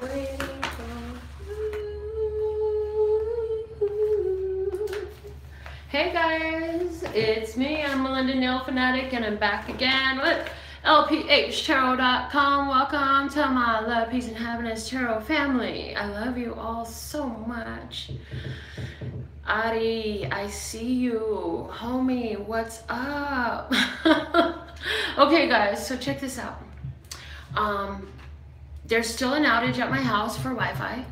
Waiting for you. Hey guys, it's me. I'm Melinda NailFanatic, and I'm back again with LPHtarot.com. Welcome to my Love, Peace, and Happiness Tarot family. I love you all so much. Ari, I see you. Homie, what's up? Okay guys, so check this out. There's still an outage at my house for Wi-Fi.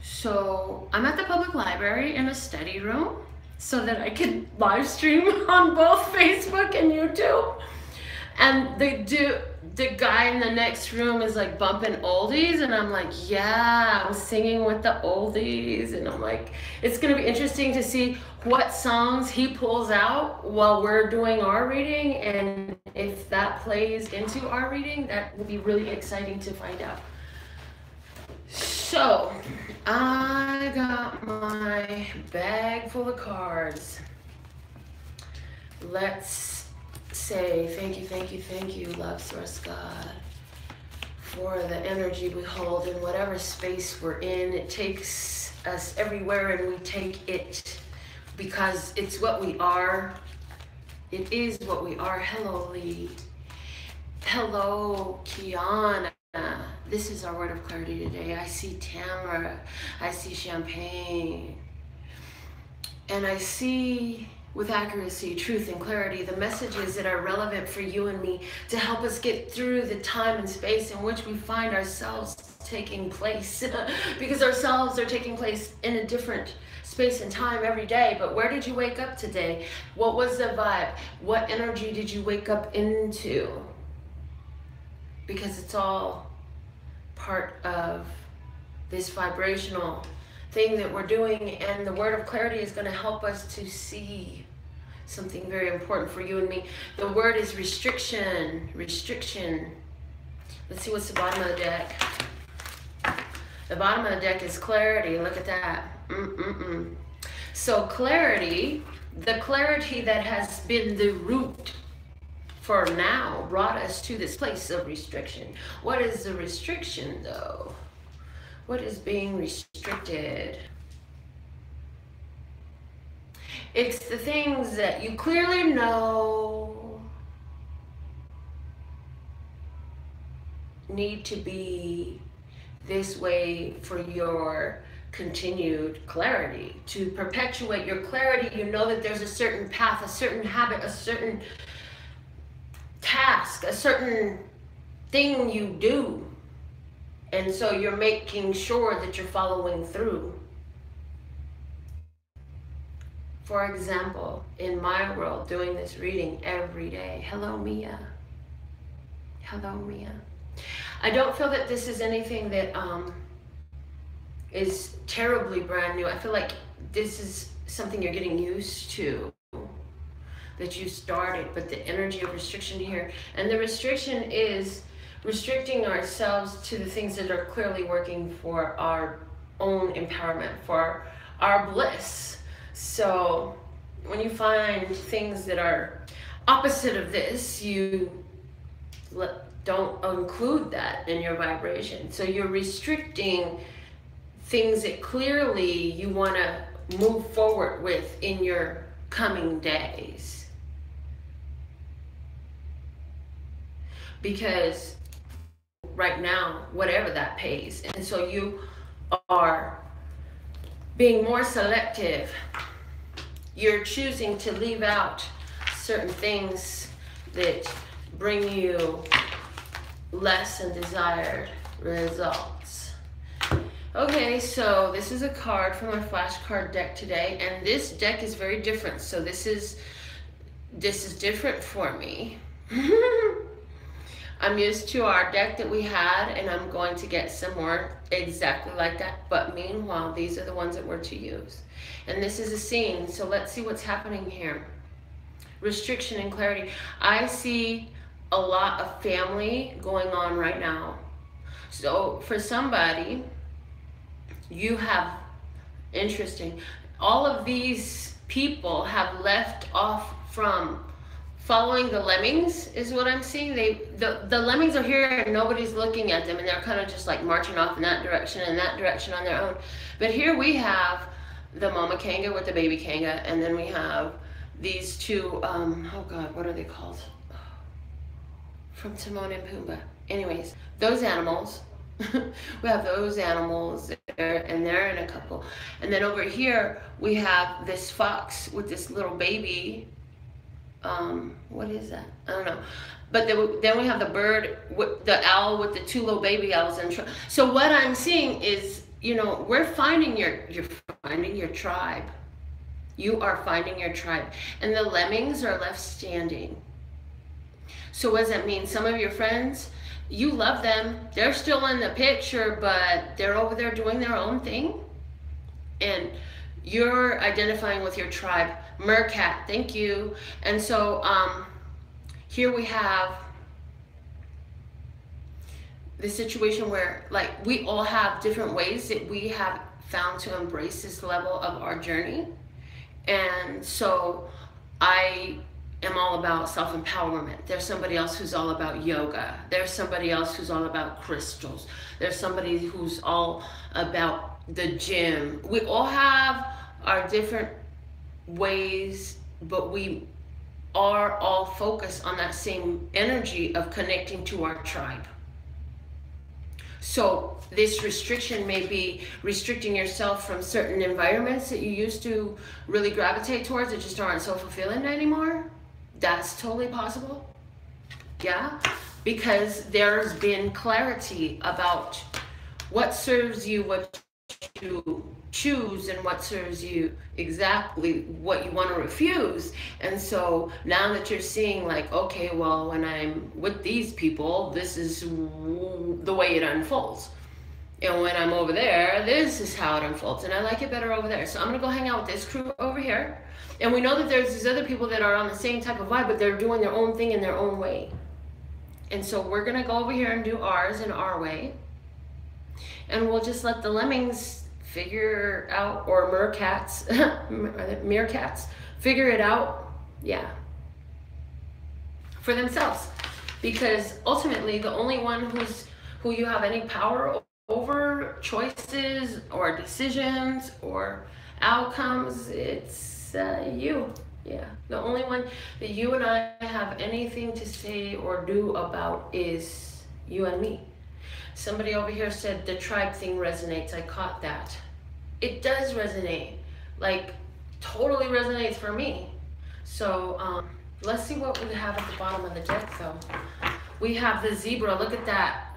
So I'm at the public library in a study room so that I can live stream on both Facebook and YouTube. And the guy in the next room is like bumping oldies, and I'm like, yeah, I'm singing with the oldies. And I'm like, it's gonna be interesting to see what songs he pulls out while we're doing our reading, and if that plays into our reading, that will be really exciting to find out. So I got my bag full of cards. Let's say thank you, love, source, God, for the energy we hold in whatever space we're in. It takes us everywhere, and we take it because it's what we are. It is what we are. Hello, Lee. Hello, Kiana. This is our word of clarity today. I see Tamara. I see champagne. And I see, with accuracy, truth, and clarity, the messages that are relevant for you and me to help us get through the time and space in which we find ourselves taking place. Because ourselves are taking place in a different space and time every day. But where did you wake up today? What was the vibe? What energy did you wake up into? Because it's all part of this vibrational thing that we're doing, and the word of clarity is going to help us to see something very important for you and me. The word is restriction. Restriction. Let's see what's the bottom of the deck. The bottom of the deck is clarity. Look at that. So clarity, the clarity that has been the root for now, brought us to this place of restriction. What is the restriction though? What is being restricted? It's the things that you clearly know need to be this way for your continued clarity. To perpetuate your clarity, you know that there's a certain path, a certain habit, a certain task, a certain thing you do. And so you're making sure that you're following through. For example, in my world, doing this reading every day. Hello, Mia. Hello, Mia. I don't feel that this is anything that is terribly brand new. I feel like this is something you're getting used to, that you started, but the energy of restriction here. And the restriction is restricting ourselves to the things that are clearly working for our own empowerment, for our bliss. So when you find things that are opposite of this, you don't include that in your vibration. So you're restricting things that clearly you want to move forward with in your coming days. Because right now, whatever that pays. And so you are being more selective. You're choosing to leave out certain things that bring you less than desired results. Okay, so this is a card from my flashcard deck today, and this deck is very different. So this is different for me. I'm used to our deck that we had, and I'm going to get some more exactly like that. But meanwhile, these are the ones that we're to use. And this is a scene, so let's see what's happening here. Restriction and clarity. I see a lot of family going on right now. So for somebody, you have, interesting, all of these people have left off from following the lemmings is what I'm seeing. The lemmings are here and nobody's looking at them, and they're kind of just like marching off in that direction and that direction on their own. But here we have the mama kanga with the baby kanga, and then we have these two, oh God, what are they called? From Timon and Pumbaa. Anyways, those animals, we have those animals there, and they're in a couple. And then over here, we have this fox with this little baby. What is that? I don't know. But then we have the bird, with the owl with the two little baby owls. So what I'm seeing is, you know, you're finding your tribe. You are finding your tribe. And the lemmings are left standing. So what does that mean? Some of your friends, you love them. They're still in the picture, but they're over there doing their own thing. And you're identifying with your tribe. Meerkat, thank you. And so here we have the situation where, like, we all have different ways that we have found to embrace this level of our journey. And so I am all about self-empowerment. There's somebody else who's all about yoga. There's somebody else who's all about crystals. There's somebody who's all about the gym. We all have our different ways, but we are all focused on that same energy of connecting to our tribe. So this restriction may be restricting yourself from certain environments that you used to really gravitate towards that just aren't so fulfilling anymore. That's totally possible. Yeah, because there's been clarity about what serves you, what you choose, and what serves you exactly what you want to refuse. And so now that you're seeing, like, okay, well, when I'm with these people, this is the way it unfolds, and when I'm over there, this is how it unfolds, and I like it better over there. So I'm gonna go hang out with this crew over here. And we know that there's these other people that are on the same type of vibe, but they're doing their own thing in their own way. And so we're gonna go over here and do ours in our way, and we'll just let the lemmings figure out, or meerkats, meerkats, figure it out, yeah, for themselves. Because ultimately, the only one who you have any power over choices or decisions or outcomes, it's you. Yeah, the only one that you and I have anything to say or do about is you and me. Somebody over here said the tribe thing resonates. I caught that. It does resonate, like totally resonates for me. So let's see what we have at the bottom of the deck though. We have the zebra, look at that.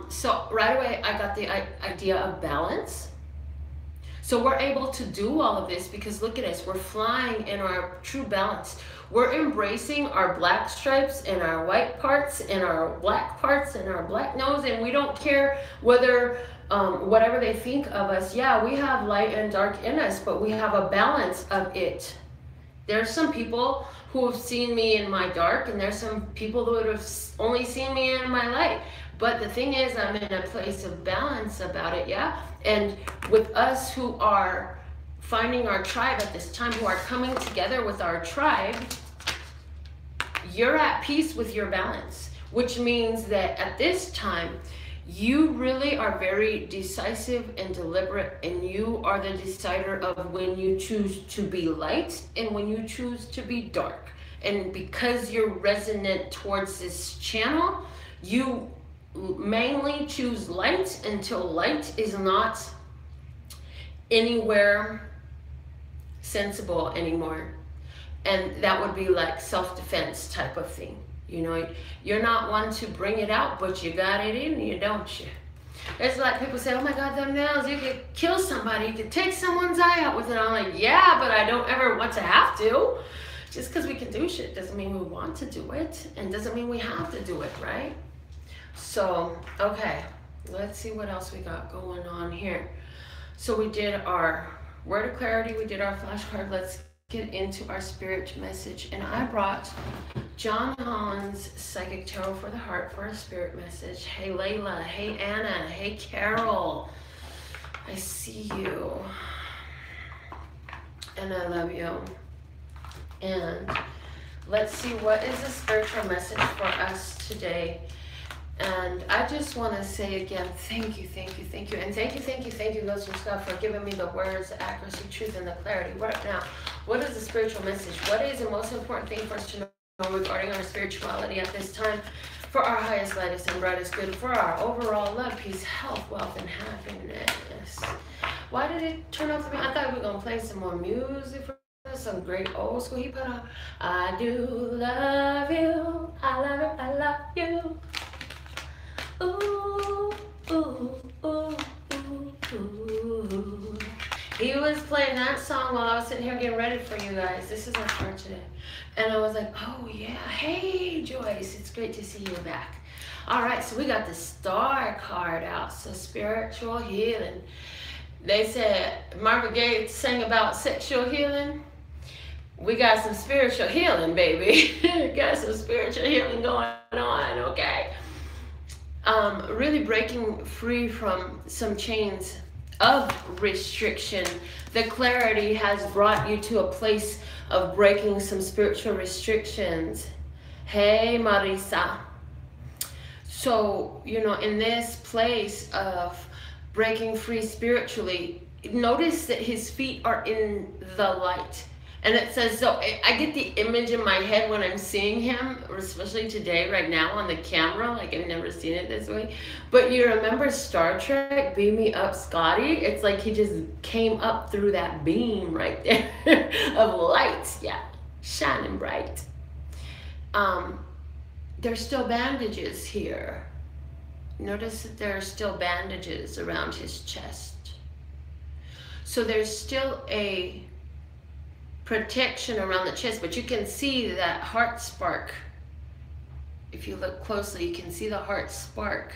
So right away I got the idea of balance. So we're able to do all of this because look at us, we're flying in our true balance. We're embracing our black stripes and our white parts and our black parts and our black nose, and we don't care whether whatever they think of us. Yeah, we have light and dark in us, but we have a balance of it. There's some people who have seen me in my dark, and there's some people who have only seen me in my light. But the thing is, I'm in a place of balance about it, yeah? And with us who are finding our tribe at this time, who are coming together with our tribe, you're at peace with your balance, which means that at this time, you really are very decisive and deliberate, and you are the decider of when you choose to be light and when you choose to be dark. And because you're resonant towards this channel, you mainly choose light until light is not anywhere sensible anymore. And that would be like self-defense type of thing. You know, you're not one to bring it out, but you got it in you, don't you? It's like people say, oh my God, them nails, you could kill somebody, you could take someone's eye out with it. I'm like, yeah, but I don't ever want to have to. Just because we can do shit doesn't mean we want to do it, and doesn't mean we have to do it, right? So, okay, let's see what else we got going on here. So we did our word of clarity, we did our flashcard. Let's get into our spirit message. And I brought John Holland's Psychic Tarot for the Heart for a spirit message. Hey Layla, hey Anna, hey Carol. I see you. And I love you. And Let's see what is the spiritual message for us today. And I just want to say again, thank you, thank you, thank you. And thank you, Lord God, for giving me the words, the accuracy, truth, and the clarity. Right now, what is the spiritual message? What is the most important thing for us to know regarding our spirituality at this time? For our highest, lightest, and brightest good, for our overall love, peace, health, wealth, and happiness. Why did it turn off the music? I thought we were going to play some more music for some great old school. He put on, I do love you, I love you. Ooh, ooh, ooh, ooh, ooh. He was playing that song while I was sitting here getting ready for you guys. This is our part today. And I was like, oh yeah, hey Joyce, it's great to see you back. All right, so we got the star card out, so spiritual healing. They said, Marvin Gaye sang about sexual healing. We got some spiritual healing, baby. Got some spiritual healing going on, okay? Really breaking free from some chains of restriction. The clarity has brought you to a place of breaking some spiritual restrictions. Hey, Marisa. So, you know, in this place of breaking free spiritually, notice that his feet are in the light. And it says, so I get the image in my head when I'm seeing him, especially today, right now on the camera, like I've never seen it this way. But you remember Star Trek, Beam Me Up Scotty? It's like he just came up through that beam right there of light, yeah, shining bright. There's still bandages here. Notice that there are still bandages around his chest. So there's still a protection around the chest, but you can see that heart spark. If you look closely, you can see the heart spark.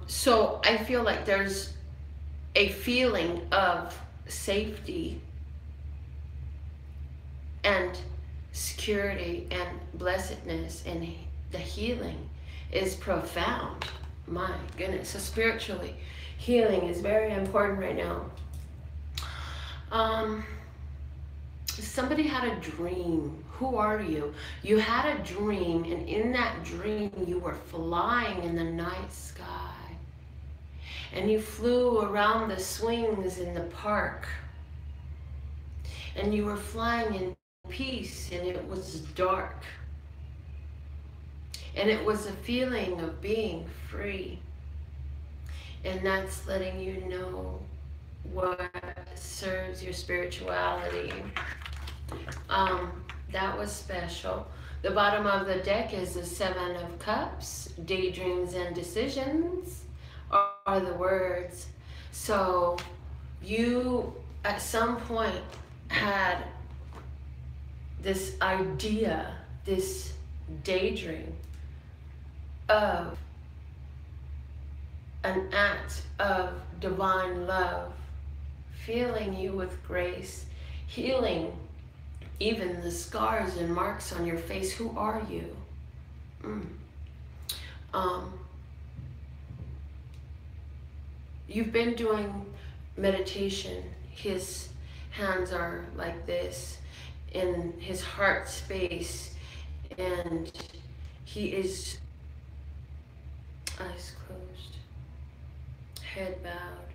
So I feel like there's a feeling of safety and security and blessedness, and the healing is profound. My goodness. So spiritually, healing is very important right now. Somebody had a dream. Who are you? You had a dream, and in that dream you were flying in the night sky, and you flew around the swings in the park, and you were flying in peace, and it was dark, and it was a feeling of being free. And that's letting you know what serves your spirituality. That was special. The bottom of the deck is the Seven of Cups. Daydreams and decisions are the words. So you at some point had this idea, this daydream of an act of divine love, filling you with grace, healing even the scars and marks on your face. Who are you? You've been doing meditation. His hands are like this in his heart space, and he is eyes closed, head bowed,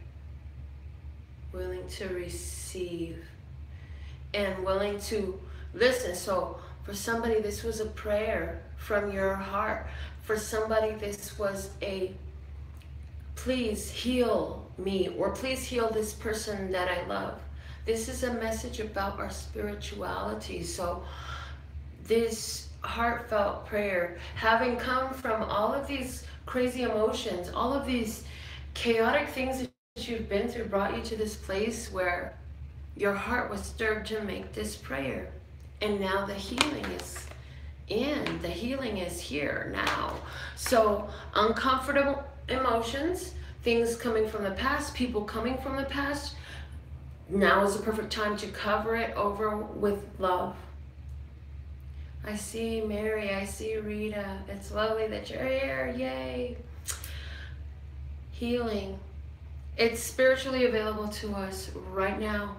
willing to receive and willing to listen. So for somebody, this was a prayer from your heart. For somebody, this was a please heal me, or please heal this person that I love. This is a message about our spirituality. So this heartfelt prayer, having come from all of these crazy emotions, all of these chaotic things that you've been through, brought you to this place where your heart was stirred to make this prayer. And now the healing is in. The healing is here now. So uncomfortable emotions, things coming from the past, people coming from the past, now is the perfect time to cover it over with love. I see Mary, I see Rita. It's lovely that you're here. Yay. Healing. It's spiritually available to us right now.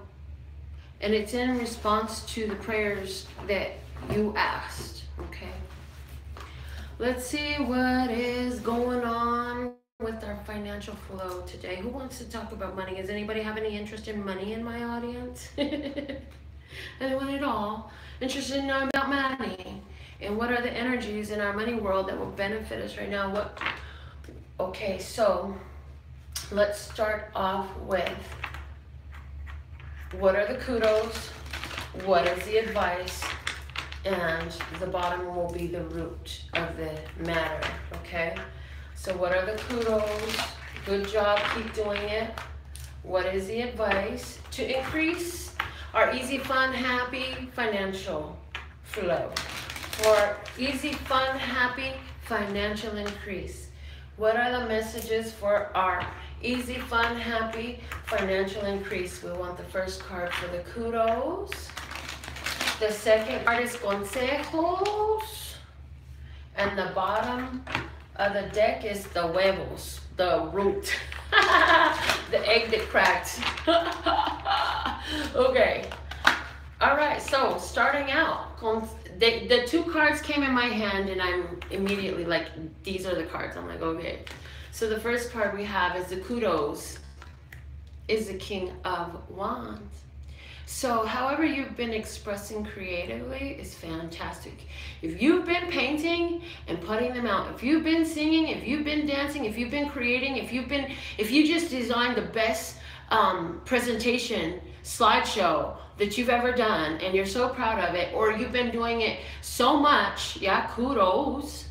And it's in response to the prayers that You asked, okay? Let's see what is going on with our financial flow today. Who wants to talk about money? Does anybody have any interest in money in my audience? Anyone at all interested in knowing about money? And what are the energies in our money world that will benefit us right now? Okay, so let's start off with what are the kudos, what is the advice, and the bottom will be the root of the matter, okay? So what are the kudos? Good job, keep doing it. What is the advice? To increase our easy, fun, happy financial flow. For easy, fun, happy financial increase. What are the messages for our easy, fun, happy financial increase? We want the first card for the kudos. The second card is consejos. And the bottom of the deck is the huevos, the root. The egg that cracked. Okay. All right, so starting out, the two cards came in my hand and I'm immediately like, these are the cards. I'm like, okay. So the first card we have is the kudos, is the King of Wands. So however you've been expressing creatively is fantastic. If you've been painting and putting them out, if you've been singing, if you've been dancing, if you've been creating, if you just designed the best presentation slideshow that you've ever done and you're so proud of it, or you've been doing it so much, yeah, kudos.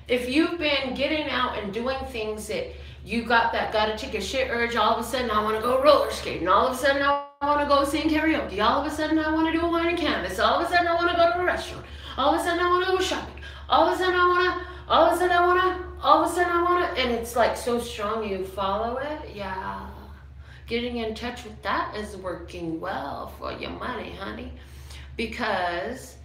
If you've been getting out and doing things that you got that gotta take a shit urge, all of a sudden I want to go roller skating, all of a sudden I want to go sing karaoke, all of a sudden I want to do a wine and canvas, all of a sudden I want to go to a restaurant, all of a sudden I want to go shopping, all of a sudden I want to, all of a sudden I want to, all of a sudden I want to, and it's like so strong you follow it. Yeah, getting in touch with that is working well for your money, honey, because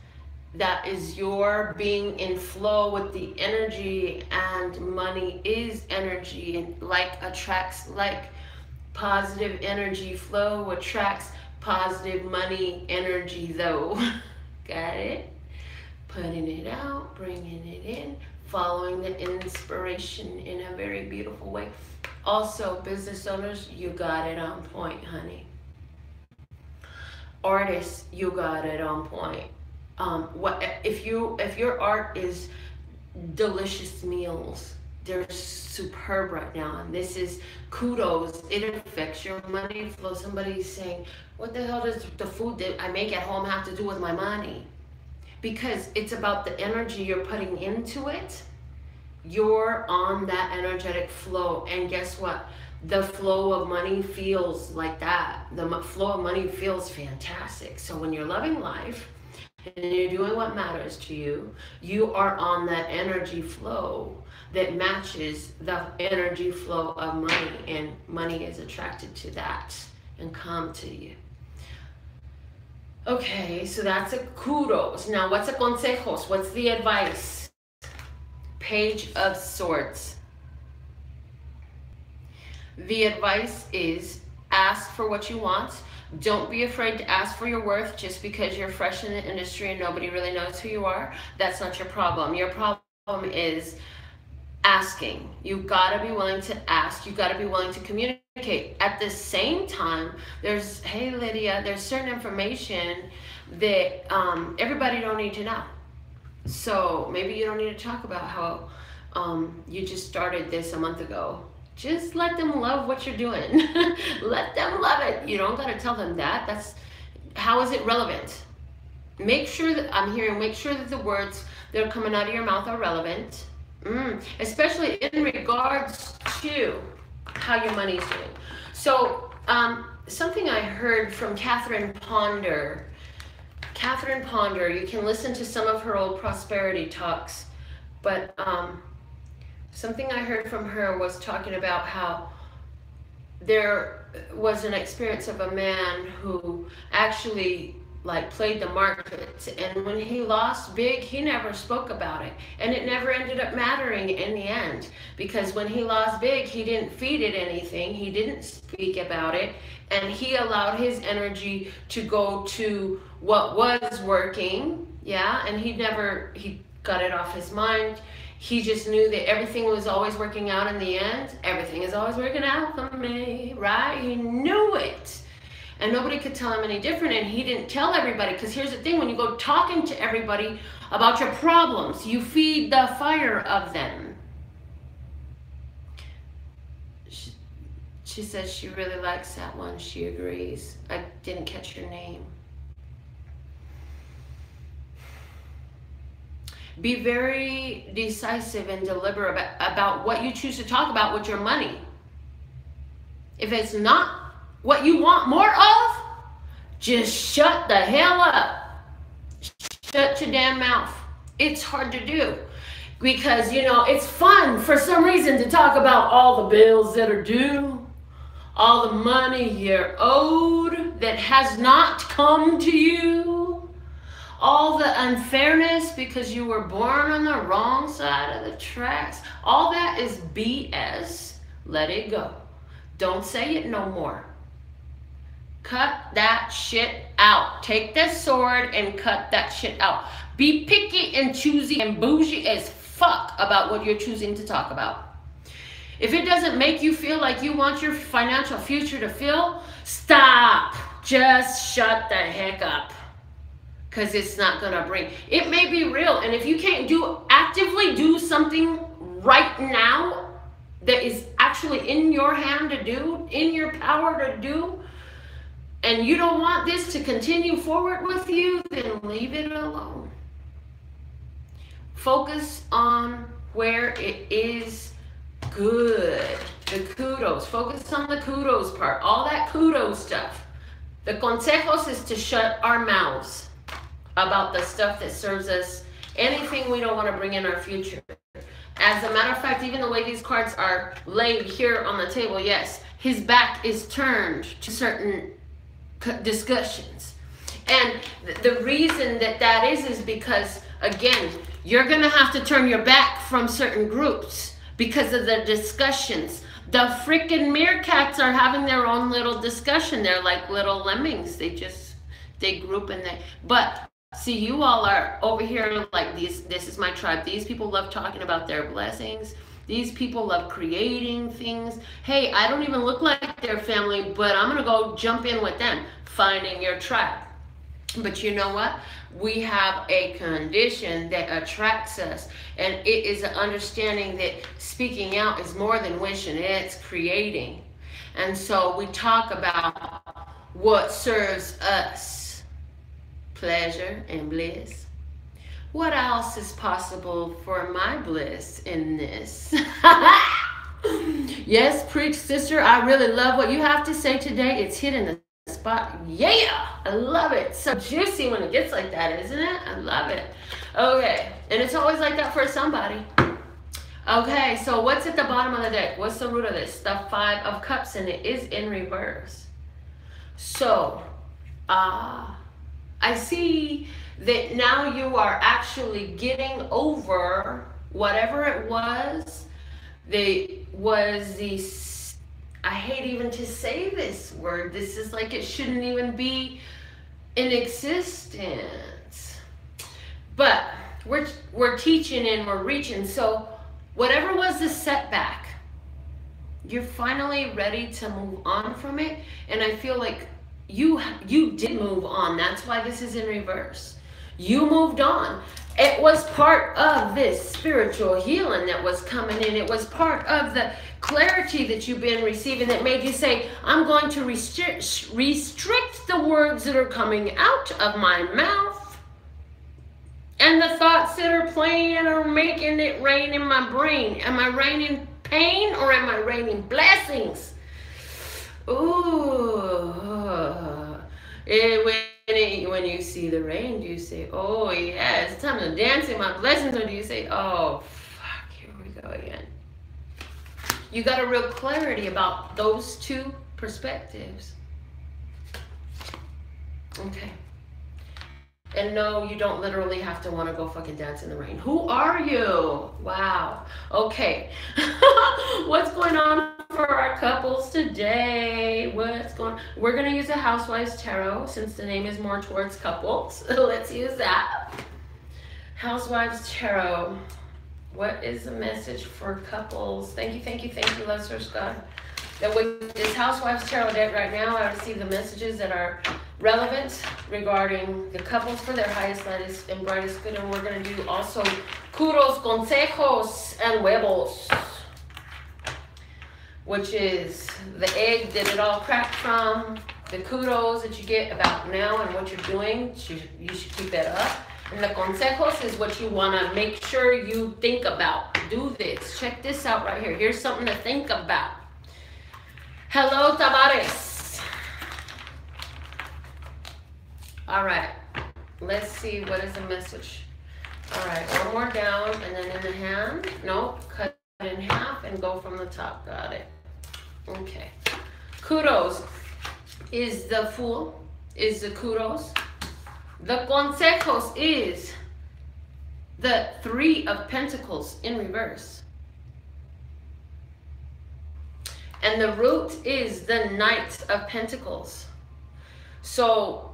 that is your being in flow with the energy, and money is energy, and like attracts like. Positive energy flow attracts positive money energy though. Got it? Putting it out, bringing it in, following the inspiration in a very beautiful way. Also, business owners, you got it on point, honey. Artists, you got it on point. What if your art is delicious meals? They're superb right now, and this is kudos. It affects your money flow. Somebody's saying, what the hell does the food that I make at home have to do with my money? Because it's about the energy you're putting into it. You're on that energetic flow, and guess what? The flow of money feels like that. The flow of money feels fantastic. So when you're loving life and you're doing what matters to you, you are on that energy flow that matches the energy flow of money, and money is attracted to that and come to you. Okay, so that's a kudos. Now what's a consejos? What's the advice? Page of Swords. The advice is ask for what you want. Don't be afraid to ask for your worth. Just because you're fresh in the industry and nobody really knows who you are, that's not your problem. Your problem is asking. You gotta be willing to ask. You gotta be willing to communicate. At the same time, there's, hey Lydia, there's certain information that everybody don't need to know. So maybe you don't need to talk about how you just started this a month ago. Just let them love what you're doing. Let them love it. You don't gotta tell them that. That's, how is it relevant? Make sure that, I'm hearing, make sure that the words that are coming out of your mouth are relevant. Especially in regards to how your money's doing. So something I heard from Catherine Ponder. Catherine Ponder, you can listen to some of her old prosperity talks, but something I heard from her was talking about how there was an experience of a man who actually like played the markets, and when he lost big, he never spoke about it, and it never ended up mattering in the end, because when he lost big, he didn't feed it anything, he didn't speak about it, and he allowed his energy to go to what was working. Yeah, and he got it off his mind. He just knew that everything was always working out in the end. Everything is always working out for me, right? He knew it. And nobody could tell him any different, and he didn't tell everybody, because here's the thing, when you go talking to everybody about your problems, you feed the fire of them. She says she really likes that one. She agrees. I didn't catch your name. Be very decisive and deliberate about what you choose to talk about with your money. If it's not what you want more of, just shut the hell up. Shut your damn mouth. It's hard to do, because, you know, it's fun for some reason to talk about all the bills that are due, all the money you're owed that has not come to you, all the unfairness because you were born on the wrong side of the tracks. All that is BS. Let it go. Don't say it no more. Cut that shit out. Take the sword and cut that shit out. Be picky and choosy and bougie as fuck about what you're choosing to talk about. If it doesn't make you feel like you want your financial future to feel, stop. Just shut the heck up. Because it's not going to bring. It may be real. And if you can't actively do something right now that is actually in your hand to do, in your power to do, and you don't want this to continue forward with you, then leave it alone. Focus on where it is good. The kudos. Focus on the kudos part. All that kudos stuff. The consejos is to shut our mouths about the stuff that serves us, anything we don't want to bring in our future. As a matter of fact, even the way these cards are laid here on the table, yes, his back is turned to certain discussions. And the reason that is because, again, you're going to have to turn your back from certain groups because of the discussions. The freaking meerkats are having their own little discussion. They're like little lemmings. They group in there. But see, you all are over here like this is my tribe. These people love talking about their blessings. These people love creating things. Hey, I don't even look like their family, but I'm going to go jump in with them. Finding your tribe. But you know what? We have a condition that attracts us. And it is an understanding that speaking out is more than wishing. It's creating. And so we talk about what serves us. Pleasure and bliss. What else is possible for my bliss in this? Yes, preach, sister. I really love what you have to say today. It's hitting the spot. Yeah, I love it. So juicy when it gets like that, isn't it? I love it. Okay, and it's always like that for somebody. Okay, so what's at the bottom of the deck? What's the root of this? The Five of Cups, and it is in reverse. So, I see that now you are actually getting over whatever it was. I hate even to say this word. This is like it shouldn't even be in existence. But we're teaching and we're reaching. So whatever was the setback, you're finally ready to move on from it. And I feel like you did move on. That's why this is in reverse. You moved on. It was part of this spiritual healing that was coming in. It was part of the clarity that you've been receiving that made you say, I'm going to restrict the words that are coming out of my mouth and the thoughts that are playing or making it rain in my brain. Am I raining pain or am I raining blessings? Ooh. When you see the rain, do you say, oh yeah, it's time to dance in my blessings, or do you say, oh fuck, here we go again? You got a real clarity about those two perspectives. Okay. And no, you don't literally have to want to go fucking dance in the rain. Who are you? Wow. Okay. What's going on for our couples today? What's going on? We're going to use a Housewives Tarot since the name is more towards couples. Let's use that. Housewives Tarot. What is the message for couples? Thank you, Lesser God. That with this Housewives Tarot deck right now, I receive the messages that are relevant regarding the couples for their highest, lightest, and brightest good. And we're going to do also kudos, consejos, and huevos, which is the egg that it all cracked from, the kudos that you get about now and what you're doing. You should keep that up. And the consejos is what you want to make sure you think about. Do this. Check this out right here. Here's something to think about. Hello, Tavares. All right. Let's see. What is the message? All right. One more down and then in the hand. Nope. Cut it in half and go from the top. Got it. Okay. Kudos is the Fool. Is the kudos. The consejos is the Three of Pentacles in reverse. And the root is the Knight of Pentacles. So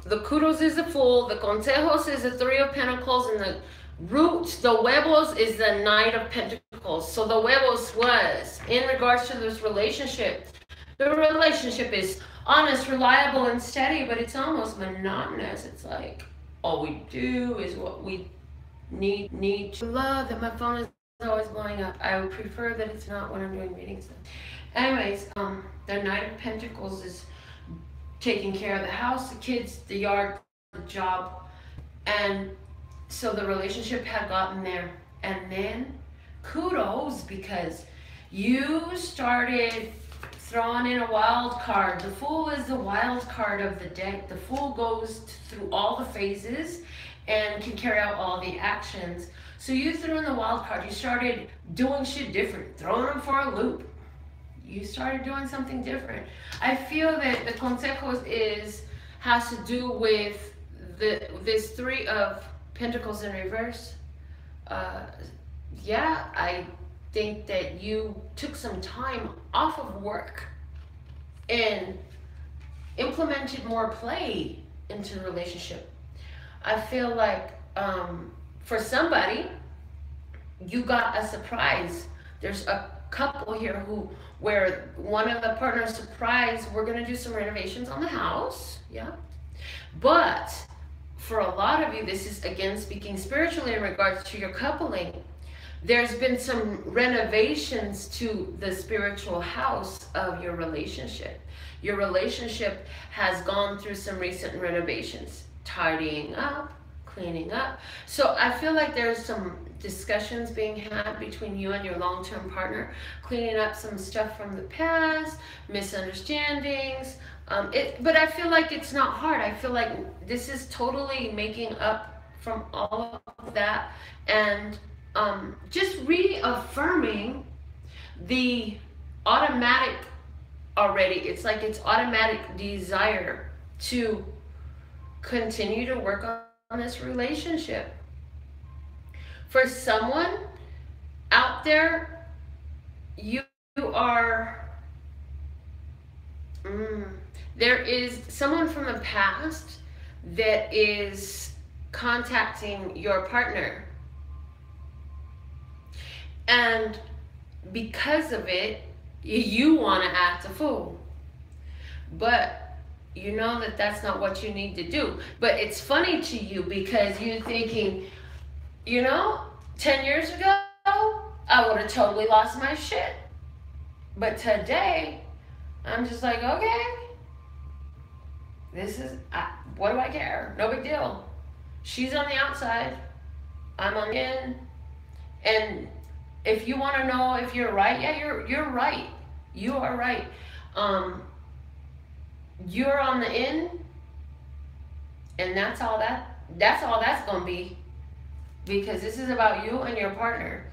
the kudos is the Fool, the consejos is the Three of Pentacles, and the root, the huevos, is the Knight of Pentacles. So the huevos was, in regards to this relationship, the relationship is honest, reliable, and steady, but it's almost monotonous. It's like all we do is what we need to love. That my phone is always blowing up. I would prefer that it's not when I'm doing readings. Anyways, the Knight of Pentacles is taking care of the house, the kids, the yard, the job, and so the relationship had gotten there. And then kudos, because you started throwing in a wild card. The Fool is the wild card of the deck. The Fool goes through all the phases and can carry out all the actions. So you threw in the wild card. You started doing shit different, throwing them for a loop. You started doing something different. I feel that the consejos has to do with this Three of Pentacles in reverse. Yeah, I think that you took some time off of work and implemented more play into the relationship. I feel like for somebody, you got a surprise. There's a couple here where one of the partners surprised, we're going to do some renovations on the house. Yeah. But for a lot of you, this is again speaking spiritually in regards to your coupling. There's been some renovations to the spiritual house of your relationship. Your relationship has gone through some recent renovations, tidying up, cleaning up. So I feel like there's some discussions being had between you and your long-term partner, cleaning up some stuff from the past, misunderstandings. But I feel like it's not hard. I feel like this is totally making up from all of that and just reaffirming the automatic already. It's like it's automatic desire to continue to work on this relationship. For someone out there, you are, there is someone from the past that is contacting your partner. And because of it, you want to act a fool. But you know that that's not what you need to do. But it's funny to you because you're thinking, you know, 10 years ago, I would have totally lost my shit. But today, I'm just like, okay, this is, what do I care? No big deal. She's on the outside, I'm on the in. And if you want to know if you're right, yeah, you're right. You are right. You're on the in, and that's all that's gonna be, because this is about you and your partner.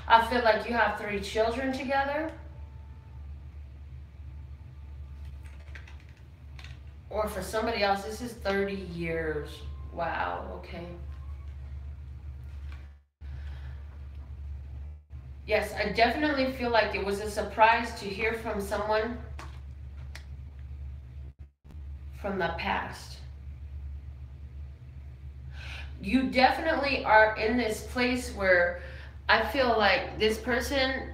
I feel like you have 3 children together, or for somebody else, this is 30 years. Wow, okay. Yes, I definitely feel like it was a surprise to hear from someone from the past. You definitely are in this place where I feel like this person,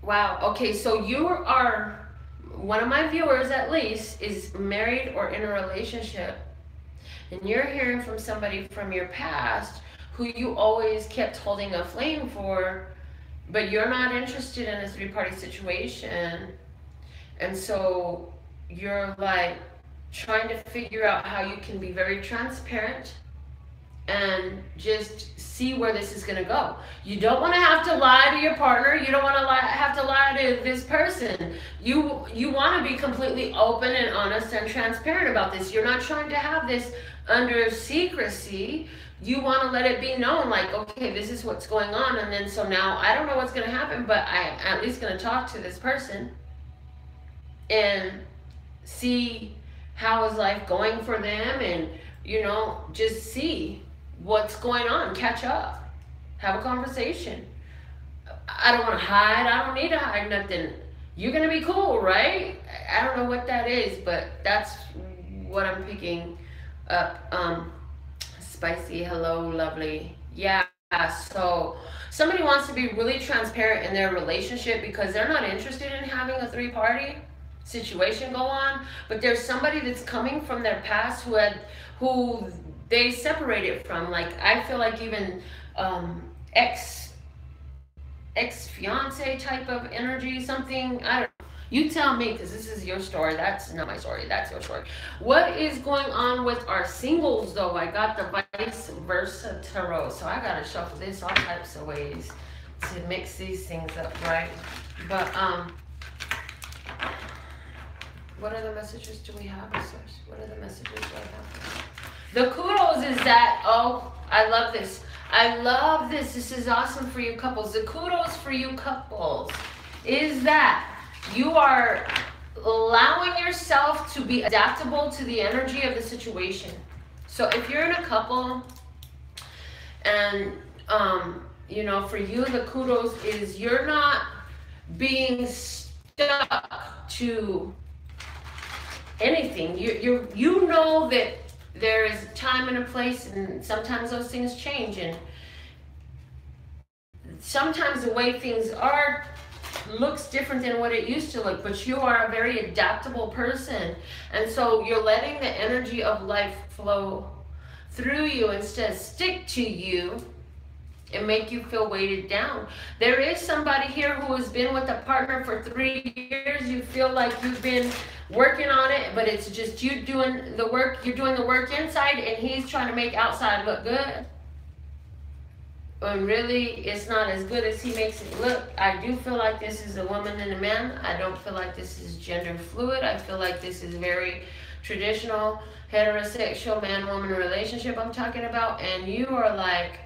wow, okay, so you are, one of my viewers at least, is married or in a relationship, and you're hearing from somebody from your past who you always kept holding a flame for, but you're not interested in a three-party situation. And so you're like trying to figure out how you can be very transparent and just see where this is going to go. You don't want to have to lie to your partner. You don't want to have to lie to this person. You want to be completely open and honest and transparent about this. You're not trying to have this under secrecy. You want to let it be known, like, okay, this is what's going on. And then so now I don't know what's going to happen, but I'm at least going to talk to this person and see how is life going for them, and you know, just see what's going on, catch up, have a conversation. I don't want to hide. I don't need to hide nothing. You're gonna be cool, right? I don't know what that is, but that's what I'm picking up. Spicy, hello, lovely. Yeah, so somebody wants to be really transparent in their relationship because they're not interested in having a three-party situation go on, but there's somebody that's coming from their past who they separated from. Like, I feel like even ex-fiance type of energy, something. I don't know. You tell me, because this is your story. That's not my story. That's your story. What is going on with our singles, though? I got the vice versa tarot, so I gotta shuffle this all types of ways to mix these things up, right? But what other messages do we have? What other messages do I have? The kudos is that, oh, I love this. I love this. This is awesome for you couples. The kudos for you couples is that you are allowing yourself to be adaptable to the energy of the situation. So if you're in a couple and, you know, for you, the kudos is you're not being stuck to anything. You know that there is time and a place, and sometimes those things change, and sometimes the way things are looks different than what it used to look, but you are a very adaptable person, and so you're letting the energy of life flow through you instead of stick to you and make you feel weighted down. There is somebody here who has been with a partner for 3 years. You feel like you've been working on it, but it's just you doing the work. You're doing the work inside, and he's trying to make outside look good. When really, it's not as good as he makes it look. I do feel like this is a woman and a man. I don't feel like this is gender fluid. I feel like this is very traditional, heterosexual man-woman relationship I'm talking about, and you are like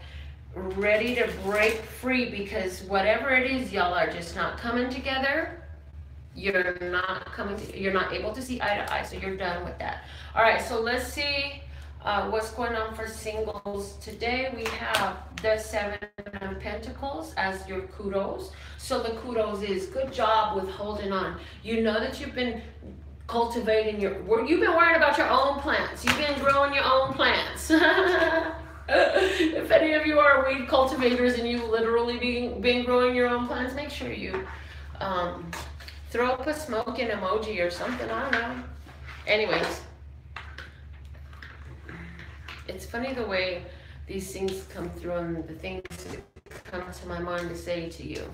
ready to break free because whatever it is, y'all are just not coming together. You're not able to see eye to eye, so you're done with that. All right, so let's see what's going on for singles today. We have the 7 of Pentacles as your kudos. So the kudos is good job with holding on. You know that you've been cultivating you've been worrying about your own plants. You've been growing your own plants. If any of you are weed cultivators and you've literally been growing your own plants, make sure you throw up a smoking emoji or something. I don't know. Anyways, it's funny the way these things come through and the things that come to my mind to say to you,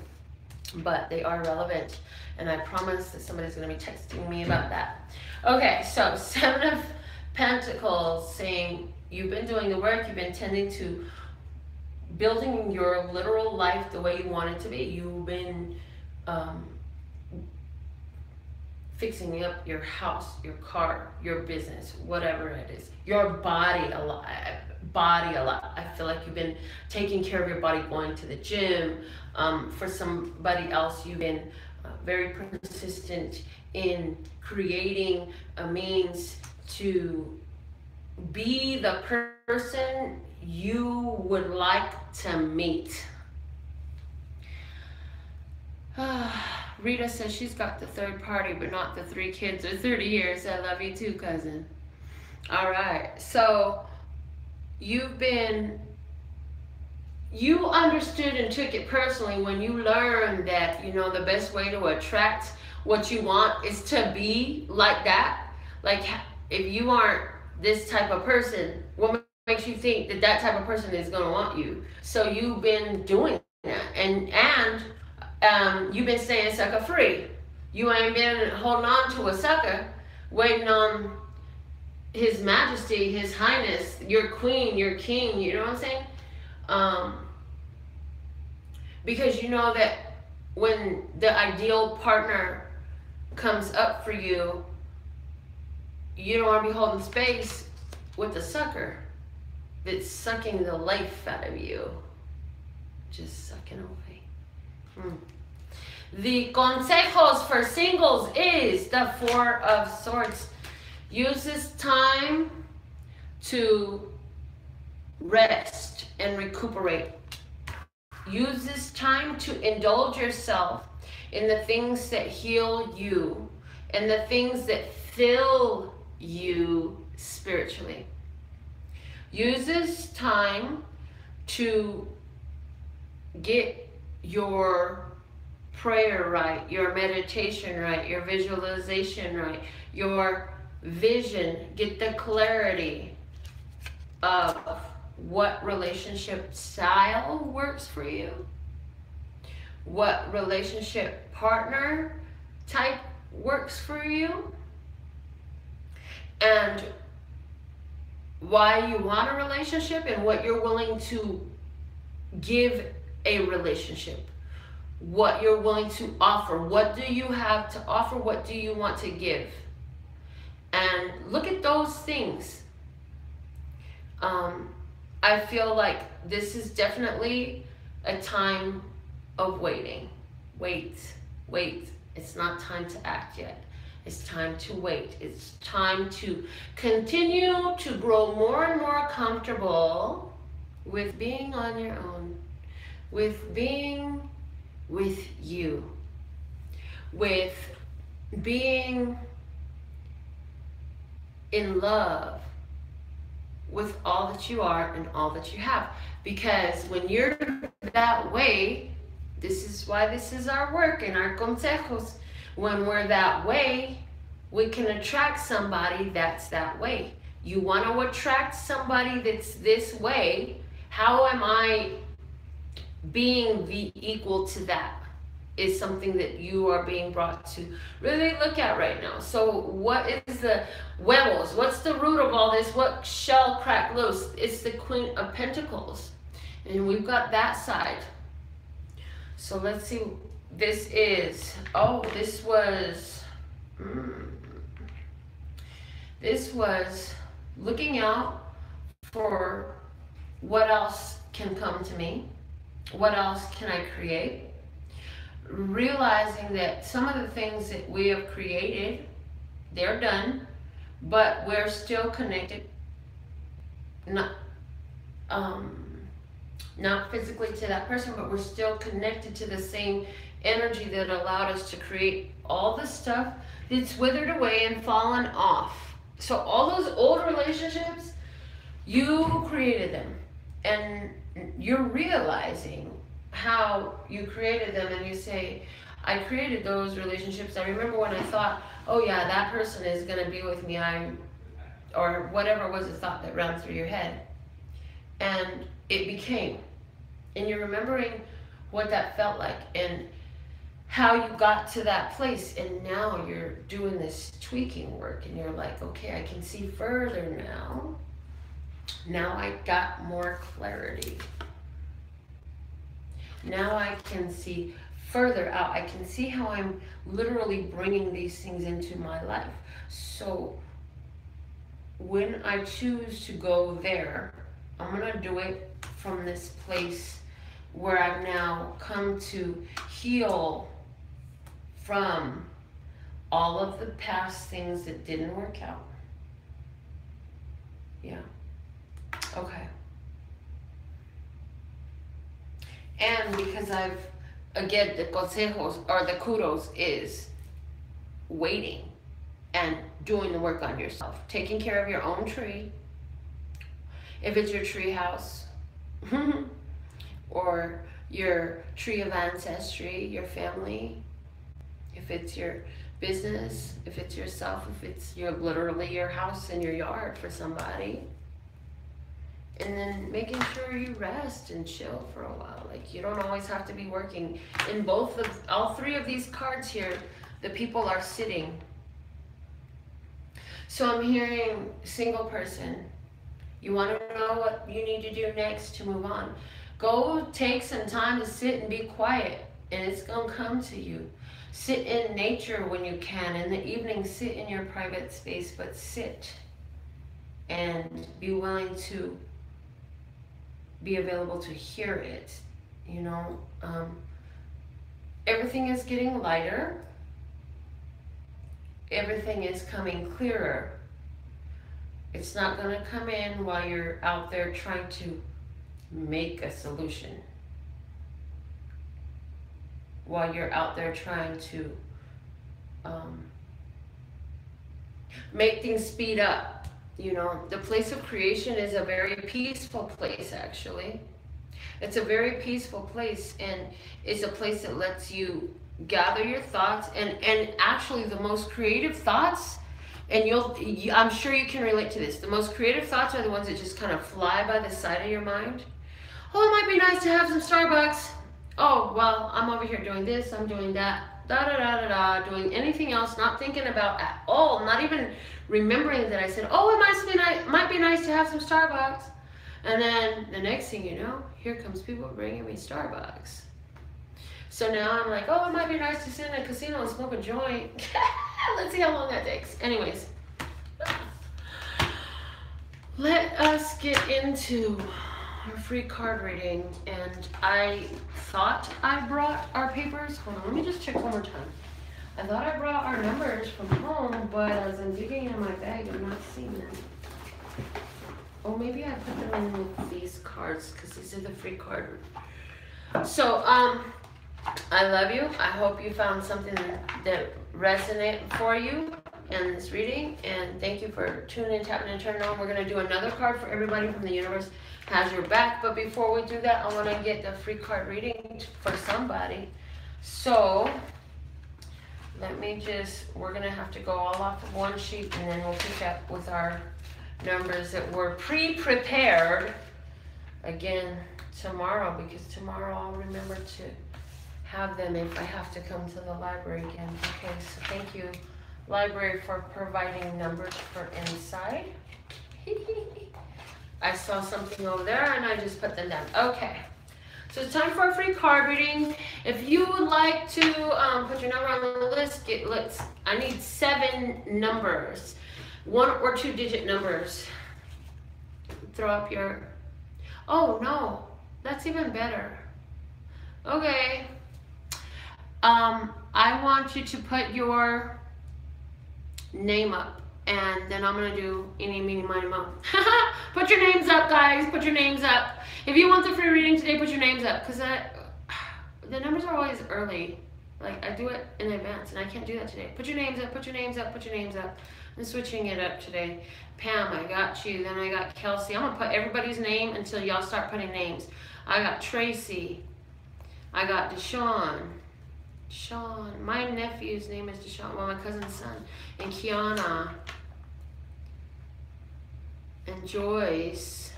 but they are relevant, and I promise that somebody's going to be texting me about that. Okay, so 7 of Pentacles saying you've been doing the work, you've been tending to building your literal life the way you want it to be. You've been fixing up your house, your car, your business, whatever it is. Your body a lot. I feel like you've been taking care of your body, going to the gym. For somebody else, you've been very persistent in creating a means to be the person you would like to meet. Rita says she's got the third party, but not the 3 kids or 30 years. I love you too, cousin. All right. So you understood and took it personally when you learned that, you know, the best way to attract what you want is to be like that. Like, if you aren't this type of person, what makes you think that that type of person is going to want you? So you've been doing that. And you've been staying sucker free. You ain't been holding on to a sucker, waiting on His Majesty, His Highness, your queen, your king. You know what I'm saying? Because you know that when the ideal partner comes up for you, you don't want to be holding space with a sucker that's sucking the life out of you. Just sucking away. The consejos for singles is the 4 of Swords. Use this time to rest and recuperate. Use this time to indulge yourself in the things that heal you and the things that fill you spiritually. Use this time to get your prayer right, your meditation right, your visualization right, your vision. Get the clarity of what relationship style works for you, what relationship partner type works for you, and why you want a relationship and what you're willing to give a relationship, what you're willing to offer. What do you have to offer? What do you want to give? And look at those things. I feel like this is definitely a time of waiting. Wait. It's not time to act yet. It's time to wait. It's time to continue to grow more and more comfortable with being on your own, with being with you, with being in love with all that you are and all that you have. Because when you're that way, this is why this is our work and our consejos. When we're that way, we can attract somebody that's that way. You want to attract somebody that's this way. How am I being the equal to that? Is something that you are being brought to really look at right now. So what is the huevos? What's the root of all this? What shall crack loose? It's the Queen of Pentacles. And we've got that side. So let's see. This is, this was looking out for what else can come to me. What else can I create? Realizing that some of the things that we have created, they're done, but we're still connected, not physically to that person, but we're still connected to the same energy that allowed us to create all the stuff that's withered away and fallen off. So all those old relationships, you created them, and you're realizing how you created them, and you say, I created those relationships. I remember when I thought, oh yeah, that person is going to be with me, or whatever was the thought that ran through your head, and it became, and you're remembering what that felt like and how you got to that place, and now you're doing this tweaking work, and you're like, okay, I can see further now. Now I got more clarity. Now I can see further out. I can see how I'm literally bringing these things into my life. So when I choose to go there, I'm going to do it from this place where I've now come to heal from all of the past things that didn't work out. Yeah. Okay. And because again, the consejos or the kudos is waiting and doing the work on yourself. Taking care of your own tree. If it's your tree house. Or your tree of ancestry, your family. If it's your business, if it's yourself, if it's literally your house and your yard for somebody. And then making sure you rest and chill for a while. Like, you don't always have to be working. In all three of these cards here, the people are sitting. So I'm hearing single person. You want to know what you need to do next to move on. Go take some time to sit and be quiet, and it's going to come to you. Sit in nature when you can. In the evening, sit in your private space, but sit and be willing to be available to hear it. You know, everything is getting lighter. Everything is coming clearer. It's not going to come in while you're out there trying to make a solution. While you're out there trying to make things speed up. You know, the place of creation is a very peaceful place, actually. It's a very peaceful place, and it's a place that lets you gather your thoughts, and actually the most creative thoughts, and I'm sure you can relate to this, the most creative thoughts are the ones that just kind of fly by the side of your mind. Oh, it might be nice to have some Starbucks. Oh, well, I'm over here doing this, I'm doing that, doing anything else, not thinking about at all, not even remembering that I said, oh, it might be nice to have some Starbucks. And then the next thing you know, here comes people bringing me Starbucks. So now I'm like, oh, it might be nice to sit in a casino and smoke a joint. Let's see how long that takes. Anyways, let us get into our free card reading. And I thought I brought our papers. Hold on, let me just check one more time. I thought I brought our numbers from home, but as I'm digging in my bag, I'm not seeing them. Oh, maybe I put them in with these cards because these are the free card. So, I love you. I hope you found something that resonated for you in this reading. And thank you for tuning in, tapping, and turning on. We're going to do another card for everybody from the universe has your back. But before we do that, I want to get the free card reading for somebody. So we're going to have to go all off of one sheet, and then we'll pick up with our numbers that were pre-prepared again tomorrow, because tomorrow I'll remember to have them if I have to come to the library again. Okay, so thank you, library, for providing numbers for inside. I saw something over there and I just put them down. Okay. So it's time for a free card reading. If you would like to put your number on the list, I need 7 numbers, 1 or 2 digit numbers. Throw up your, oh no, that's even better. Okay. I want you to put your name up, and then I'm gonna do eeny, meeny, miny, mo. Put your names up, guys. Put your names up. If you want the free reading today, put your names up, because the numbers are always early. Like, I do it in advance, and I can't do that today. Put your names up, put your names up, put your names up. I'm switching it up today. Pam, I got you. Then I got Kelsey. I'm going to put everybody's name until y'all start putting names. I got Tracy. I got Deshawn. Sean. My nephew's name is Deshawn. Well, my cousin's son. And Kiana. And Joyce.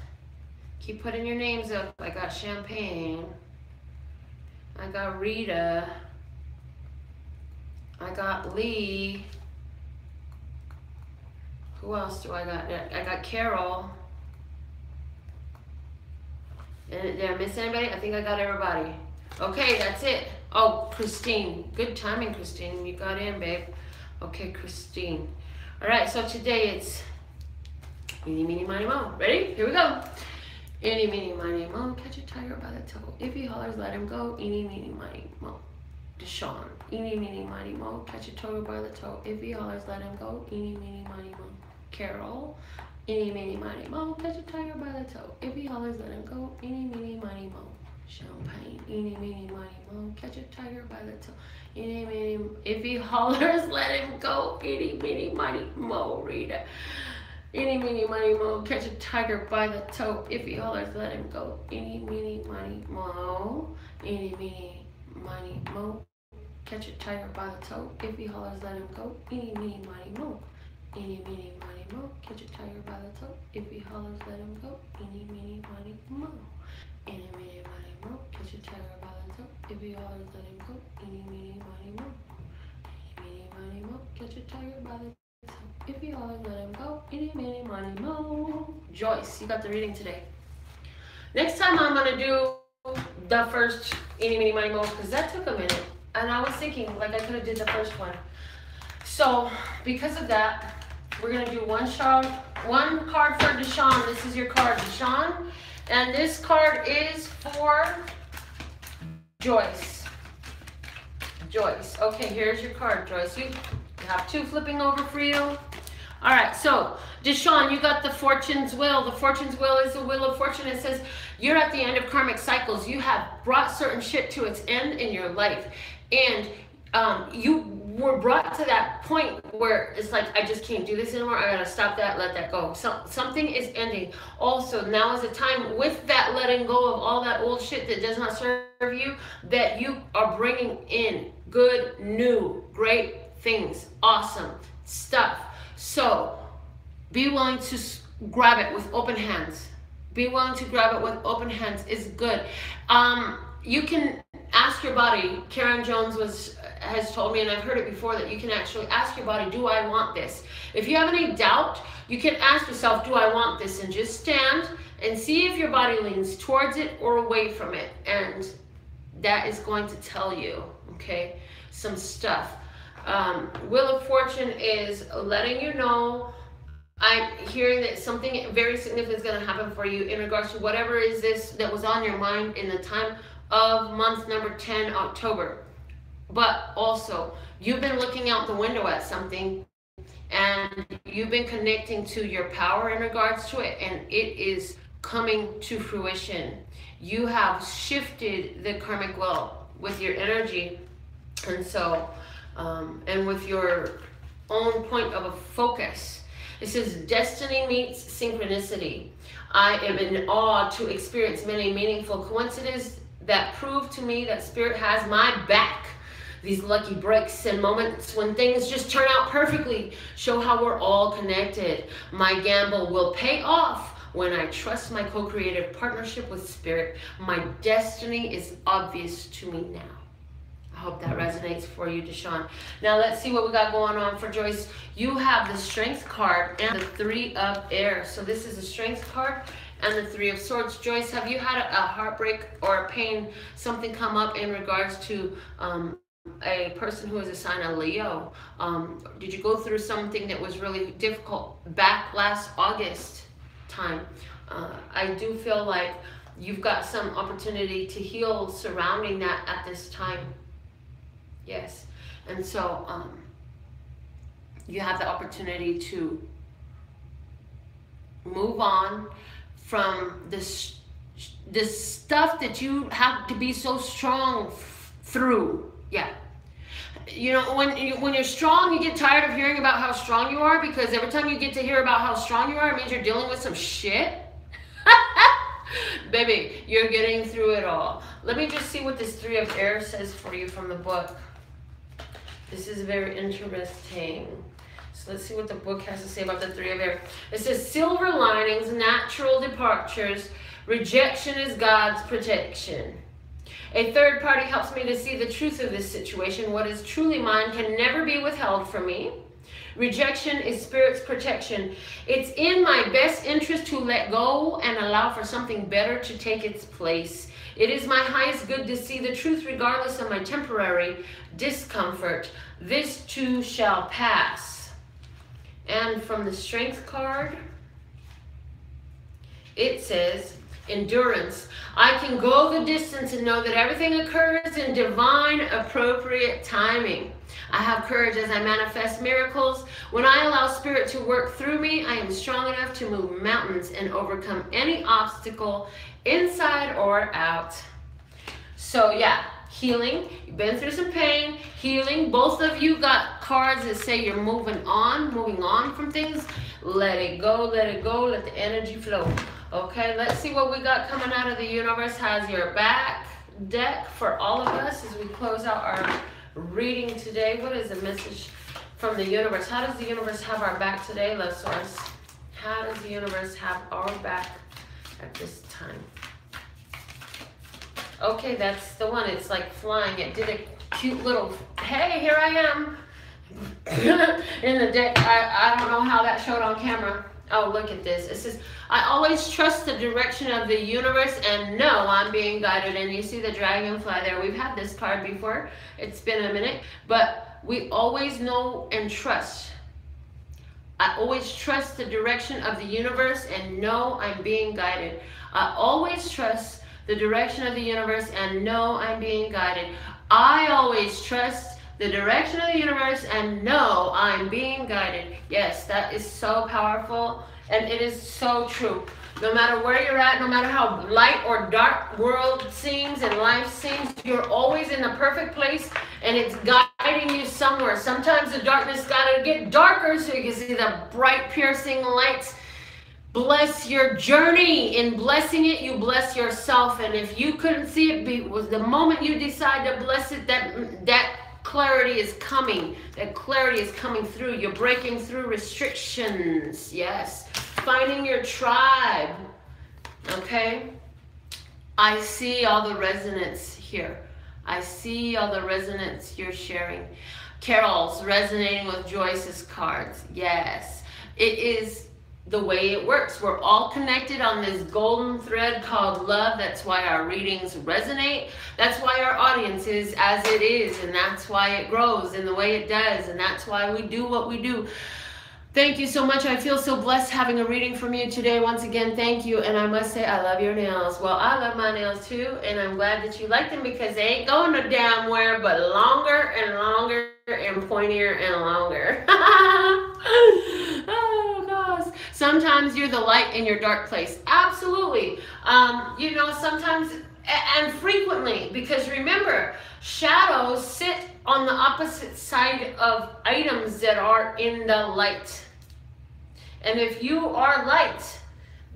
Keep putting your names up. I got Champagne. I got Rita. I got Lee. Who else do I got? I got Carol. And did I miss anybody? I think I got everybody. Okay, that's it. Oh, Christine. Good timing, Christine. You got in, babe. Okay, Christine. All right, so today it's eeny, meeny, miny, mo. Ready? Here we go. Eeny, meeny, miny, mo. Catch a tiger by the toe. If he hollers, let him go. Eeny, meeny, miny, mo. Deshawn. Eeny, meeny, miny, mo. Catch a toad by the toe. If he hollers, let him go. Eeny, meeny, miny, mo. Carol. Eeny, meeny, miny, mo. Catch a tiger by the toe. If he hollers, let him go. Eeny, meeny, miny, mo. Champagne. Eeny, meeny, miny, mo. Catch a tiger by the toe. Eeny, meeny, if he hollers, let him go. Eeny, meeny, miny, mo. Rita. Eeny, meeny, miny, mo. Catch a tiger by the toe. If he hollers, let him go. Eeny, meeny, miny, mo. Eeny, meeny, miny, mo. Catch a tiger by the toe. If he hollers, let him go. Eeny, meeny, miny, mo. Eeny, meeny, miny, mo. Catch a tiger by the toe. If he hollers, let him go. Eeny, meeny, miny, mo. Eeny, meeny, miny, mo. Catch a tiger by the toe. If he hollers, let him go. Eeny, meeny, miny, mo. Eeny, meeny, miny, mo. Catch a tiger by the toe. If he hollers, let him go. Eeny, meeny, miny, mo. Joyce, you got the reading today. Next time I'm gonna do the first eeny, meeny, miny, mo, because that took a minute. And I was thinking, like, I could have did the first one. So, because of that, we're going to do one card for Deshawn. This is your card, Deshawn. And this card is for Joyce. Joyce. Okay, here's your card, Joyce. You have two flipping over for you. All right, so, Deshawn, you got the Fortune's Wheel. The Fortune's Wheel is the Wheel of Fortune. It says, you're at the end of karmic cycles. You have brought certain shit to its end in your life. And you were brought to that point where it's like, I just can't do this anymore. I gotta stop that, let that go. So something is ending. Also, now is the time with that letting go of all that old shit that does not serve you, that you are bringing in good, new, great things, awesome stuff. So be willing to grab it with open hands. Be willing to grab it with open hands is good. You can ask your body. Karen Jones has told me, and I've heard it before, that you can actually ask your body, do I want this? If you have any doubt, you can ask yourself, do I want this? And just stand and see if your body leans towards it or away from it. And that is going to tell you, okay, some stuff. Wheel of Fortune is letting you know, I'm hearing that something very significant is going to happen for you in regards to whatever is this that was on your mind in the time of month number 10, October. But also, you've been looking out the window at something and you've been connecting to your power in regards to it, and it is coming to fruition. You have shifted the karmic wheel with your energy, and so, and with your own point of a focus. It says, destiny meets synchronicity. I am in awe to experience many meaningful coincidences that prove to me that Spirit has my back. These lucky breaks and moments when things just turn out perfectly show how we're all connected. My gamble will pay off when I trust my co-creative partnership with Spirit. My destiny is obvious to me now. I hope that resonates for you, Deshawn. Now let's see what we got going on for Joyce. You have the Strength card and the Three of Air. So this is the Strength card and the Three of Swords. Joyce, have you had a heartbreak or a pain, something come up in regards to a person who is a sign of Leo? Did you go through something that was really difficult back last August time? I do feel like you've got some opportunity to heal surrounding that at this time. Yes. And so you have the opportunity to move on from this stuff that you have to be so strong through. Yeah. You know, when you're strong, you get tired of hearing about how strong you are, because every time you get to hear about how strong you are, it means you're dealing with some shit. Baby, you're getting through it all. Let me just see what this Three of Air says for you from the book. This is very interesting. So let's see what the book has to say about the Three of Air. It says, silver linings, natural departures, rejection is God's protection. A third party helps me to see the truth of this situation. What is truly mine can never be withheld from me. Rejection is Spirit's protection. It's in my best interest to let go and allow for something better to take its place. It is my highest good to see the truth regardless of my temporary discomfort. This too shall pass. And from the Strength card, it says, endurance. I can go the distance and know that everything occurs in divine, appropriate timing. I have courage as I manifest miracles. When I allow spirit to work through me, I am strong enough to move mountains and overcome any obstacle, inside or out. So yeah, healing. You've been through some pain. Healing. Both of you got cards that say you're moving on from things. Let it go, let it go, let the energy flow. Okay, let's see what we got coming out of the universe. Has your back deck for all of us as we close out our reading today. What is the message from the universe? How does the universe have our back today, Love Source? How does the universe have our back at this time? Okay, that's the one. It's like flying. It did a cute little, hey, here I am in the deck. I don't know how that showed on camera. Oh, look at this. It says, I always trust the direction of the universe and know I'm being guided. And you see the dragonfly there. We've had this card before. It's been a minute. But we always know and trust. I always trust the direction of the universe and know I'm being guided. I always trust the direction of the universe and know I'm being guided. I always trust the direction of the universe and know I'm being guided. Yes, that is so powerful and it is so true. No matter where you're at, no matter how light or dark world seems and life seems, you're always in the perfect place and it's guiding you somewhere. Sometimes the darkness gotta get darker so you can see the bright piercing lights. Bless your journey. In blessing it, you bless yourself. And if you couldn't see it, was the moment you decide to bless it, that clarity is coming. That clarity is coming through. You're breaking through restrictions. Yes. Finding your tribe. Okay. I see all the resonance here. I see all the resonance you're sharing. Carol's resonating with Joyce's cards. Yes. It is the way it works. We're all connected on this golden thread called love. That's why our readings resonate. That's why our audience is as it is, and that's why it grows in the way it does, and that's why we do what we do. Thank you so much. I feel so blessed having a reading from you today. Once again, thank you. And I must say, I love your nails. Well, I love my nails too, and I'm glad that you like them because they ain't going no damn where but longer and longer and pointier and longer. Oh gosh. Sometimes you're the light in your dark place. Absolutely. You know, sometimes and frequently, because remember, shadows sit on the opposite side of items that are in the light. And if you are light,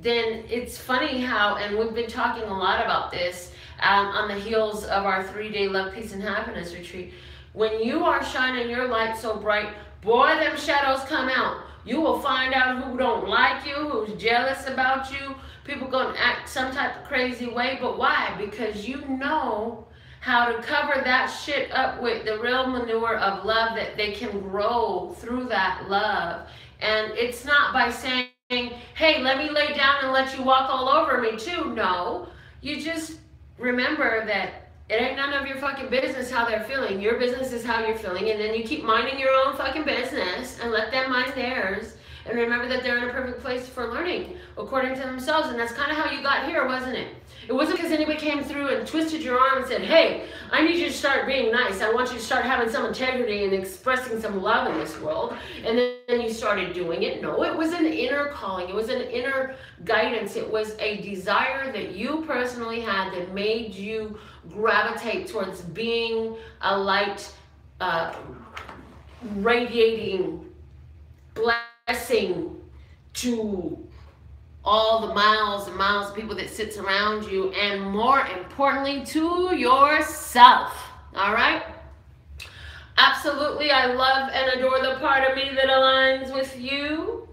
then it's funny how, and we've been talking a lot about this on the heels of our 3-day Love, Peace, and Happiness retreat. When you are shining your light so bright, boy, them shadows come out. You will find out who don't like you, who's jealous about you. People gonna act some type of crazy way, but why? Because you know how to cover that shit up with the real manure of love that they can grow through that love. And it's not by saying, hey, let me lay down and let you walk all over me too. No, you just remember that it ain't none of your fucking business how they're feeling. Your business is how you're feeling. And then you keep minding your own fucking business and let them mind theirs. And remember that they're in a perfect place for learning according to themselves. And that's kind of how you got here, wasn't it? It wasn't because anybody came through and twisted your arm and said, hey, I need you to start being nice. I want you to start having some integrity and expressing some love in this world. And then you started doing it. No, it was an inner calling. It was an inner guidance. It was a desire that you personally had that made you gravitate towards being a light, radiating blessing to all the miles and miles of people that sits around you, and more importantly, to yourself. All right? Absolutely, I love and adore the part of me that aligns with you.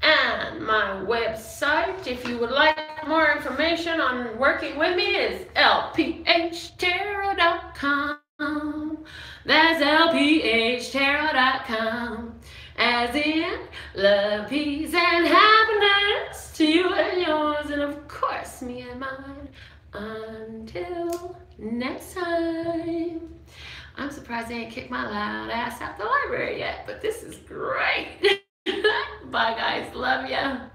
And my website, if you would like more information on working with me, is LPHtarot.com. That's LPHtarot.com. As in, love, peace, and happiness to you and yours, and of course, me and mine. Until next time. I'm surprised they ain't kicked my loud ass out the library yet, but this is great. Bye, guys. Love ya.